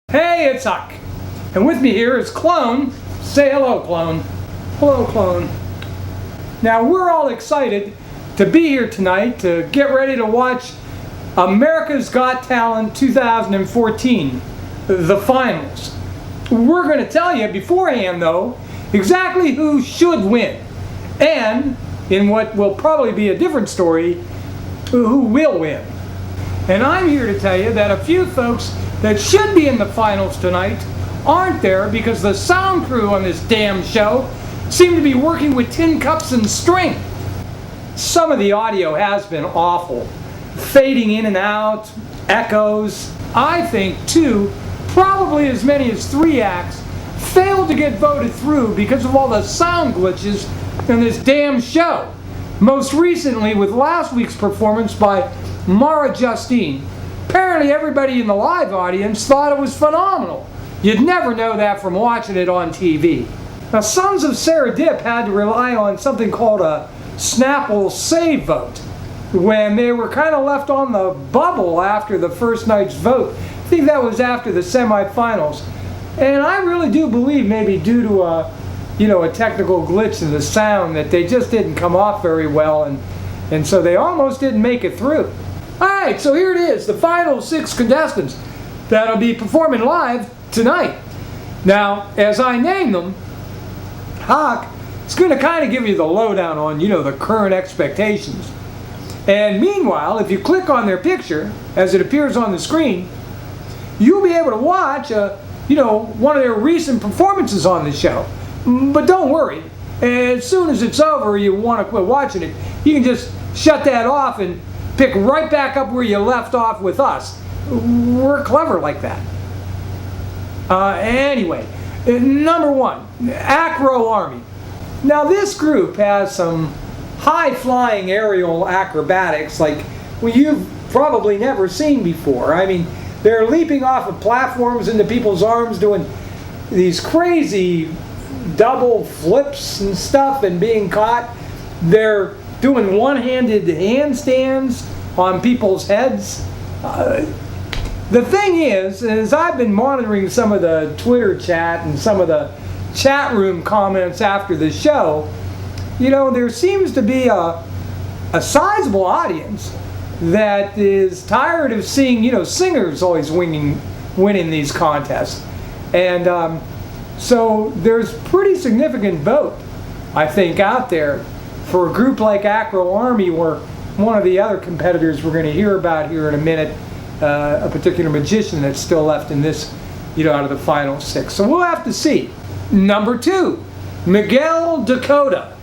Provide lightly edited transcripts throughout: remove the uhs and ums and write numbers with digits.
Hey, it's Huck. And with me here is Clone. Say hello, Clone. Hello, Clone. Now, we're all excited to be here tonight to get ready to watch America's Got Talent 2014, the finals. We're going to tell you beforehand, though, exactly who should win. And, in what will probably be a different story, who will win. And I'm here to tell you that a few folks that should be in the finals tonight aren't there because the sound crew on this damn show seem to be working with tin cups and string. Some of the audio has been awful, fading in and out, echoes. I think two, probably as many as 3 acts, failed to get voted through because of all the sound glitches in this damn show. Most recently with last week's performance by Mara Justine. Apparently everybody in the live audience thought it was phenomenal. You'd never know that from watching it on TV. Now, Sons of Sarah Dip had to rely on something called a Snapple save vote when they were kind of left on the bubble after the first night's vote. I think that was after the semifinals. And I really do believe maybe due to a technical glitch in the sound that they just didn't come off very well, and so they almost didn't make it through. Alright, so here it is, the final 6 contestants that'll be performing live tonight. Now, as I name them, Huck is going to kind of give you the lowdown on, the current expectations. And meanwhile, if you click on their picture, as it appears on the screen, you'll be able to watch, one of their recent performances on the show. But don't worry, as soon as it's over, you want to quit watching it, you can just shut that off and pick right back up where you left off with us. We're clever like that. Anyway, number 1, Acro Army. Now this group has some high-flying aerial acrobatics like you've probably never seen before. I mean, they're leaping off of platforms into people's arms, doing these crazy double flips and stuff and being caught. They're doing one-handed handstands on people's heads. The thing is I've been monitoring some of the Twitter chat and some of the chat room comments after the show. There seems to be a sizable audience that is tired of seeing, singers always winning these contests. And so there's pretty significant vote, I think, out there for a group like Acro Army, where one of the other competitors we're going to hear about here in a minute, a particular magician that's still left in this, out of the final 6. So we'll have to see. Number 2, Miguel Dakota.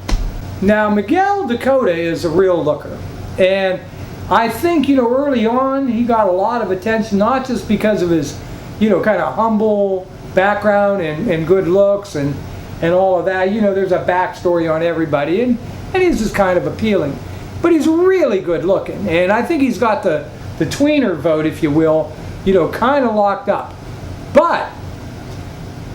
Now, Miguel Dakota is a real looker. And I think, early on, he got a lot of attention, not just because of his, kind of humble background and good looks and all of that. There's a backstory on everybody, and he's just kind of appealing. But he's really good looking, and I think he's got the tweener vote, if you will, kind of locked up. But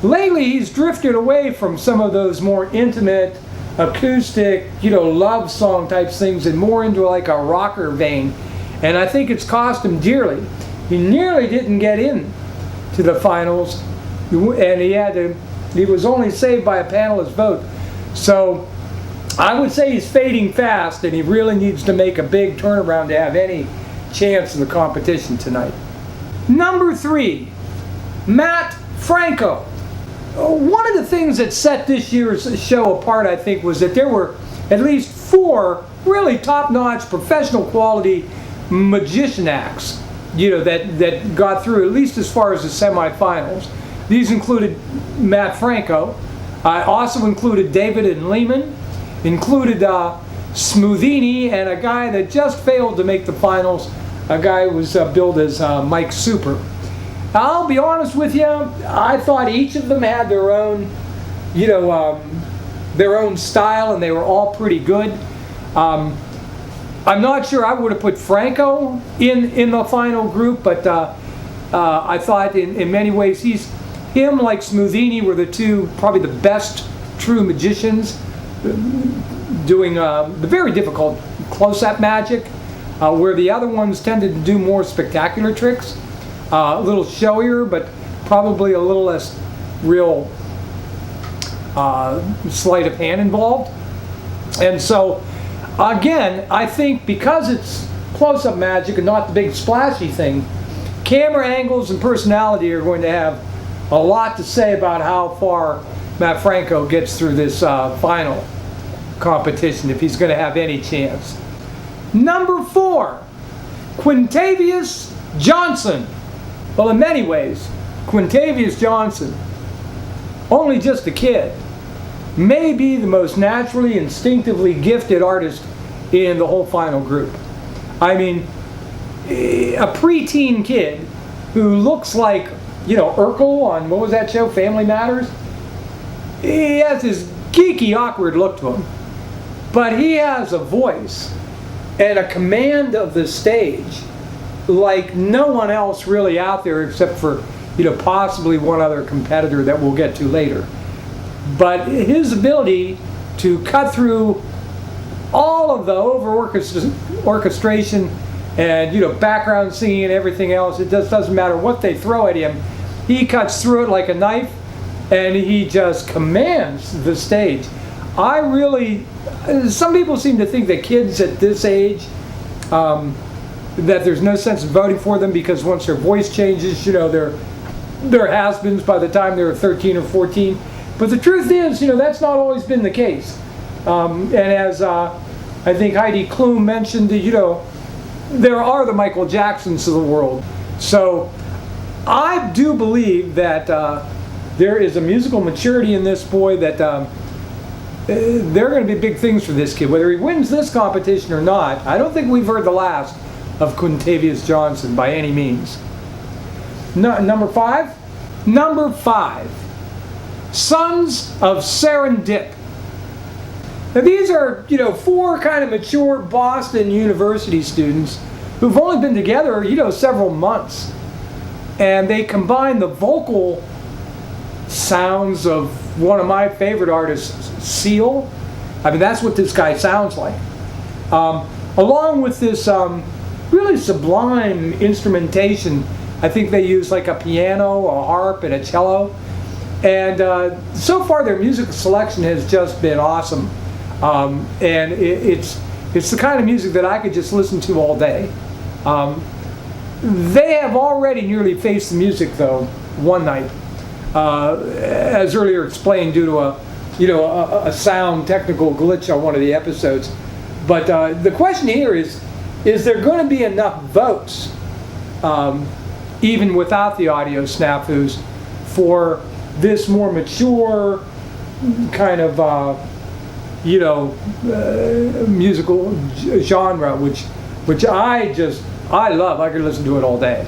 lately he's drifted away from some of those more intimate, acoustic, love song type things and more into like a rocker vein. And I think it's cost him dearly. He nearly didn't get in to the finals, and he was only saved by a panelist vote. So I would say he's fading fast, and he really needs to make a big turnaround to have any chance in the competition tonight. Number 3, Matt Franco. One of the things that set this year's show apart, I think, was that there were at least 4 really top-notch, professional quality magician acts, that got through at least as far as the semifinals. These included Matt Franco. Also included David and Lehman. Included Smoothini, and a guy that just failed to make the finals, a guy who was billed as Mike Super. I'll be honest with you, I thought each of them had their own, their own style, and they were all pretty good. I'm not sure I would have put Franco in the final group, but I thought in many ways him like Smoothini were the two probably the best true magicians doing the very difficult close-up magic, where the other ones tended to do more spectacular tricks, a little showier, but probably a little less real sleight of hand involved. And so, again, I think because it's close-up magic and not the big splashy thing, camera angles and personality are going to have a lot to say about how far Matt Franco gets through this final competition, if he's going to have any chance. Number 4, Quintavious Johnson. Well, in many ways, Quintavious Johnson, only just a kid, may be the most naturally, instinctively gifted artist in the whole final group. I mean, a preteen kid who looks like, Urkel on, what was that show, Family Matters? He has this geeky, awkward look to him. But he has a voice and a command of the stage like no one else really out there except for, possibly one other competitor that we'll get to later. But his ability to cut through all of the orchestration and background singing and everything else, it just doesn't matter what they throw at him. He cuts through it like a knife, and he just commands the stage. Some people seem to think that kids at this age, that there's no sense in voting for them because once their voice changes, they're has-beens by the time they're 13 or 14. But the truth is, that's not always been the case. And as I think Heidi Klum mentioned, there are the Michael Jacksons of the world. So I do believe that there is a musical maturity in this boy that there are going to be big things for this kid. Whether he wins this competition or not, I don't think we've heard the last of Quintavious Johnson by any means. Number 5? Number 5. Sons of Serendip. Now these are, 4 kind of mature Boston University students who've only been together, several months. And they combine the vocal sounds of one of my favorite artists, Seal. I mean, that's what this guy sounds like. Along with this really sublime instrumentation. I think they use like a piano, a harp, and a cello. And so far their musical selection has just been awesome. And it's the kind of music that I could just listen to all day. They have already nearly faced the music though one night, as earlier explained, due to a sound technical glitch on one of the episodes. But the question here is there going to be enough votes, even without the audio snafus, for this more mature kind of musical genre, which I love. I could listen to it all day.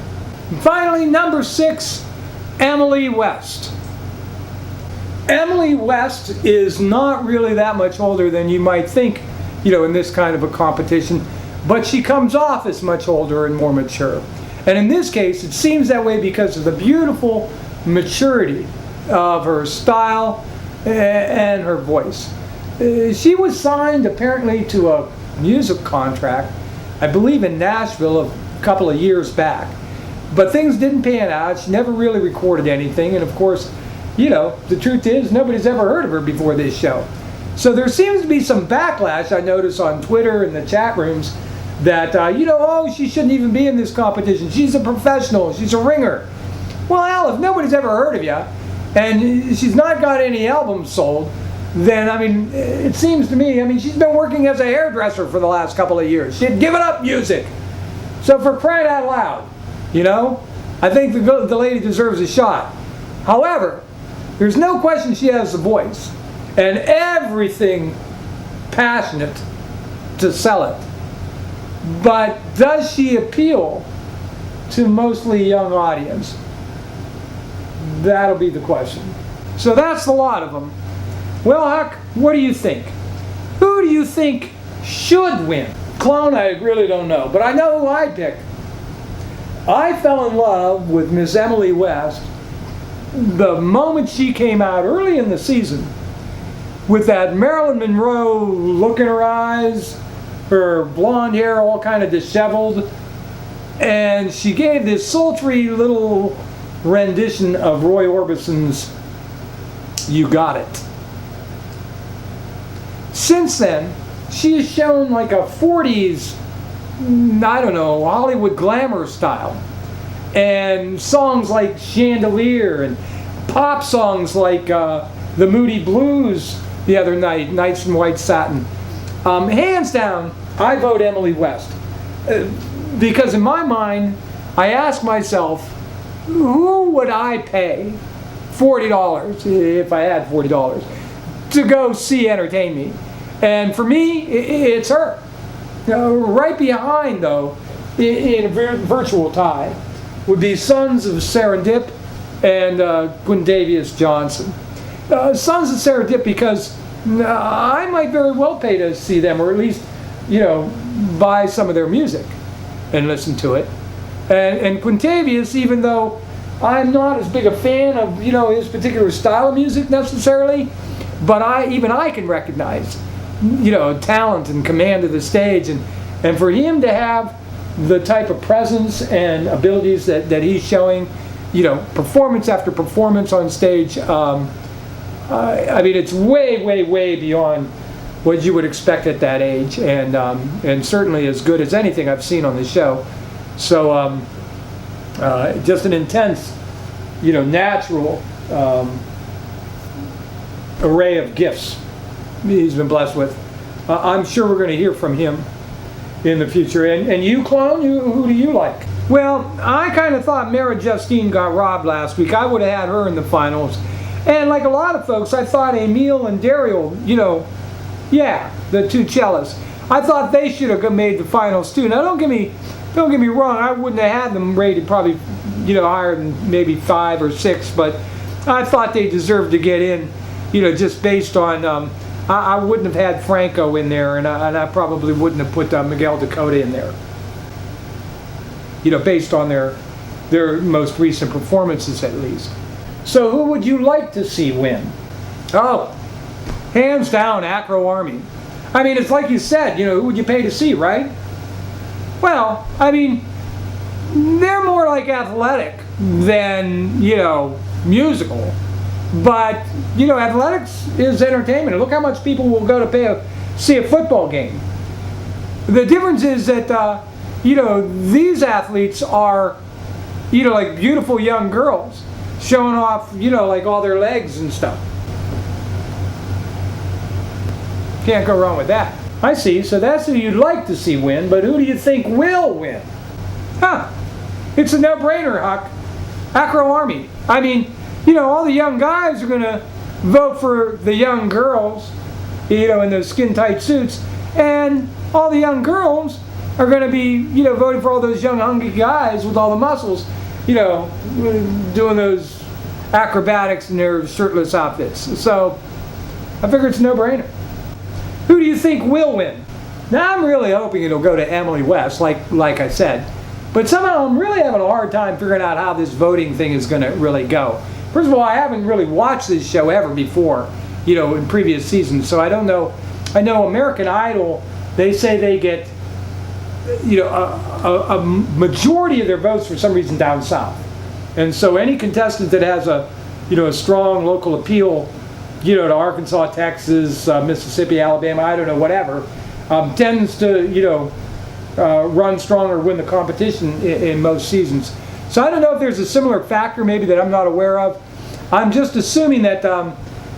And finally, number 6, Emily West. Emily West is not really that much older than you might think, in this kind of a competition, but she comes off as much older and more mature. And in this case, it seems that way because of the beautiful maturity of her style and her voice. She was signed apparently to a music contract, I believe in Nashville, a couple of years back. But things didn't pan out. She never really recorded anything. And of course, the truth is nobody's ever heard of her before this show. So there seems to be some backlash, I notice on Twitter and the chat rooms, that, she shouldn't even be in this competition. She's a professional. She's a ringer. Well, hell, if nobody's ever heard of you, and she's not got any albums sold, then, it seems to me, she's been working as a hairdresser for the last couple of years. She had given up music. So for crying out loud, I think the lady deserves a shot. However, there's no question she has the voice and everything passionate to sell it. But does she appeal to mostly young audience? That'll be the question. So that's the lot of them. Well, Huck, what do you think? Who do you think should win? Clone, I really don't know, but I know who I'd pick. I fell in love with Miss Emily West the moment she came out early in the season with that Marilyn Monroe look in her eyes, her blonde hair all kind of disheveled, and she gave this sultry little rendition of Roy Orbison's You Got It. Since then, she has shown like a 40s, I don't know, Hollywood glamour style. And songs like Chandelier, and pop songs like the Moody Blues the other night, Nights in White Satin. Hands down, I vote Emily West. Because in my mind, I ask myself, who would I pay $40, if I had $40, to go see entertain me? And for me, it's her. Right behind, though, in a virtual tie, would be Sons of Serendip and Quintavious Johnson. Sons of Serendip, because I might very well pay to see them, or at least, buy some of their music and listen to it. And Quintavious, even though I'm not as big a fan of his particular style of music necessarily, but I can recognize talent and command of the stage, and for him to have the type of presence and abilities that he's showing, performance after performance on stage, I mean, it's way, way, way beyond what you would expect at that age, and certainly as good as anything I've seen on the show. So just an intense, natural array of gifts he's been blessed with. I'm sure we're going to hear from him in the future. And you, Clone, who do you like? Well, I kind of thought Mara Justine got robbed last week. I would have had her in the finals. And like a lot of folks, I thought Emil and Daryl, the two cellists, I thought they should have made the finals too. Now, don't get me wrong, I wouldn't have had them rated probably, higher than maybe 5 or 6, but I thought they deserved to get in, just based on, I wouldn't have had Franco in there, and I probably wouldn't have put Miguel Dakota in there, based on their most recent performances at least. So who would you like to see win? Oh, hands down, Acro Army. I mean, it's like you said, who would you pay to see, right? Well, I mean, they're more like athletic than, musical. But, athletics is entertainment. And look how much people will go to see a football game. The difference is that, these athletes are, like beautiful young girls showing off, like all their legs and stuff. Can't go wrong with that. I see, so that's who you'd like to see win, but who do you think will win? It's a no-brainer, Huck. Acro Army. I mean, all the young guys are going to vote for the young girls, in those skin-tight suits, and all the young girls are going to be, voting for all those young, hungry guys with all the muscles, doing those acrobatics in their shirtless outfits. So, I figure it's a no-brainer. Who do you think will win? Now, I'm really hoping it'll go to Emily West, like I said. But somehow I'm really having a hard time figuring out how this voting thing is going to really go. First of all, I haven't really watched this show ever before, in previous seasons, so I don't know. I know American Idol, they say they get, a majority of their votes for some reason down south. And so any contestant that has a strong local appeal, to Arkansas, Texas, Mississippi, Alabama, I don't know, whatever, tends to, run strong or win the competition in most seasons. So I don't know if there's a similar factor maybe that I'm not aware of. I'm just assuming that, of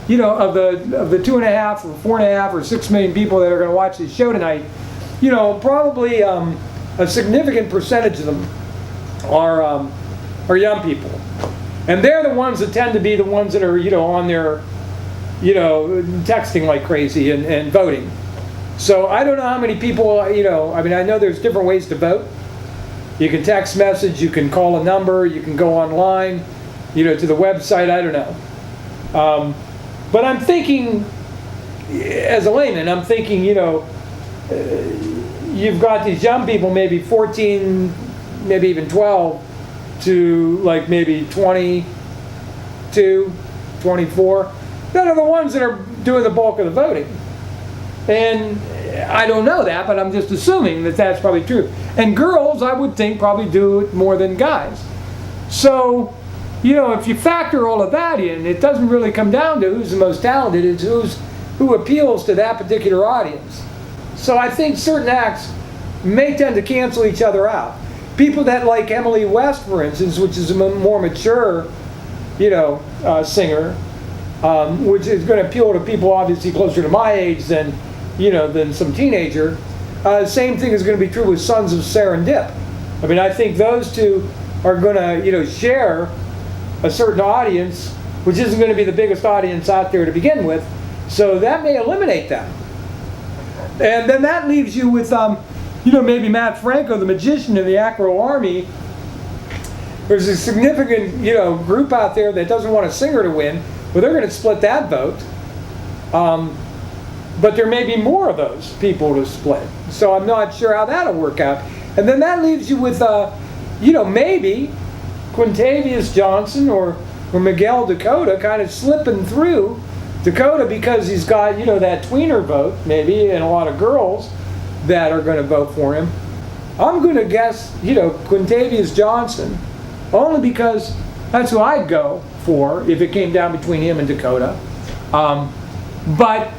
the 2.5 or 4.5 or 6 million people that are going to watch this show tonight, probably a significant percentage of them are young people. And they're the ones that tend to be the ones that are, on their, texting like crazy and voting. So I don't know how many people, I know there's different ways to vote. You can text message, you can call a number, you can go online, to the website, I don't know. But I'm thinking, as a layman, I'm thinking, you've got these young people, maybe 14, maybe even 12, to like maybe 22, 24. That are the ones that are doing the bulk of the voting. And I don't know that, but I'm just assuming that that's probably true. And girls, I would think, probably do it more than guys. So, if you factor all of that in, it doesn't really come down to who's the most talented. It's who appeals to that particular audience. So I think certain acts may tend to cancel each other out. People that like Emily West, for instance, which is a more mature, singer, which is going to appeal to people obviously closer to my age than some teenager. Same thing is going to be true with Sons of Serendip. I mean, I think those two are going to, share a certain audience, which isn't going to be the biggest audience out there to begin with. So that may eliminate them. And then that leaves you with, maybe Matt Franco, the magician in the Acro Army. There's a significant, group out there that doesn't want a singer to win. Well, they're going to split that vote. But there may be more of those people to split. So I'm not sure how that'll work out. And then that leaves you with, maybe Quintavious Johnson or Miguel Dakota kind of slipping through. Dakota because he's got, that tweener vote, maybe, and a lot of girls that are going to vote for him. I'm going to guess, Quintavious Johnson, only because that's who I'd go for if it came down between him and Dakota. But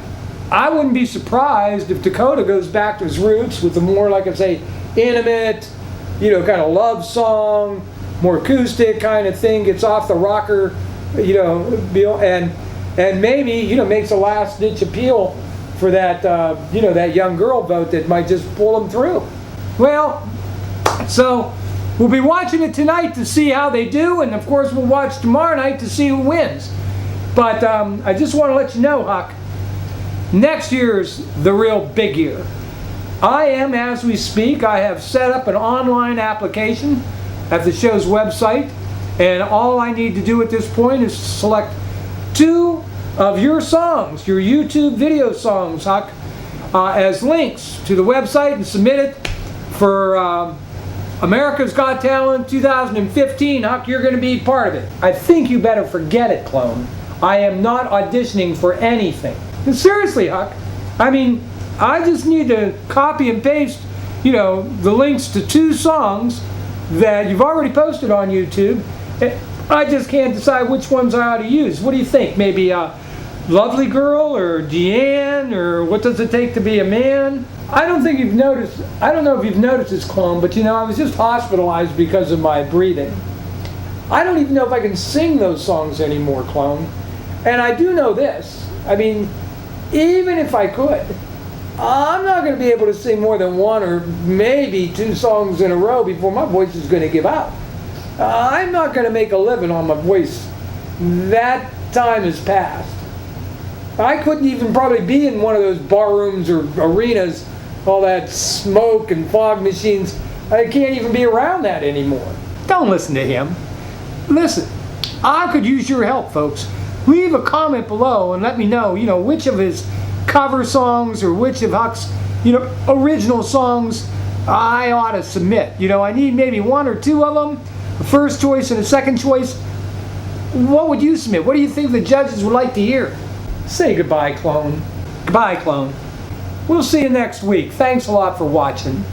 I wouldn't be surprised if Dakota goes back to his roots with a more, like I say, intimate, kind of love song, more acoustic kind of thing, gets off the rocker, and maybe, makes a last-ditch appeal for that, that young girl vote that might just pull them through. Well, so we'll be watching it tonight to see how they do, and of course we'll watch tomorrow night to see who wins. But I just want to let you know, Huck, next year's the real big year. I am, as we speak, I have set up an online application at the show's website, and all I need to do at this point is select 2 of your songs, your YouTube video songs, Huck, as links to the website and submit it for America's Got Talent 2015. Huck, you're going to be part of it. I think you better forget it, Clone. I am not auditioning for anything. And seriously, Huck, I mean, I just need to copy and paste, the links to 2 songs that you've already posted on YouTube. I just can't decide which ones I ought to use. What do you think? Maybe Lovely Girl or Deanne or What Does It Take to Be a Man? I don't know if you've noticed this, Clone, but I was just hospitalized because of my breathing. I don't even know if I can sing those songs anymore, Clone. And I do know this. I mean, even if I could, I'm not going to be able to sing more than 1 or maybe 2 songs in a row before my voice is going to give out. I'm not going to make a living on my voice. That time is past. I couldn't even probably be in one of those bar rooms or arenas, all that smoke and fog machines. I can't even be around that anymore. Don't listen to him. Listen, I could use your help, folks. Leave a comment below and let me know, which of his cover songs or which of Huck's, original songs I ought to submit. I need maybe 1 or 2 of them, a first choice and a second choice. What would you submit? What do you think the judges would like to hear? Say goodbye, Clone. Goodbye, Clone. We'll see you next week. Thanks a lot for watching.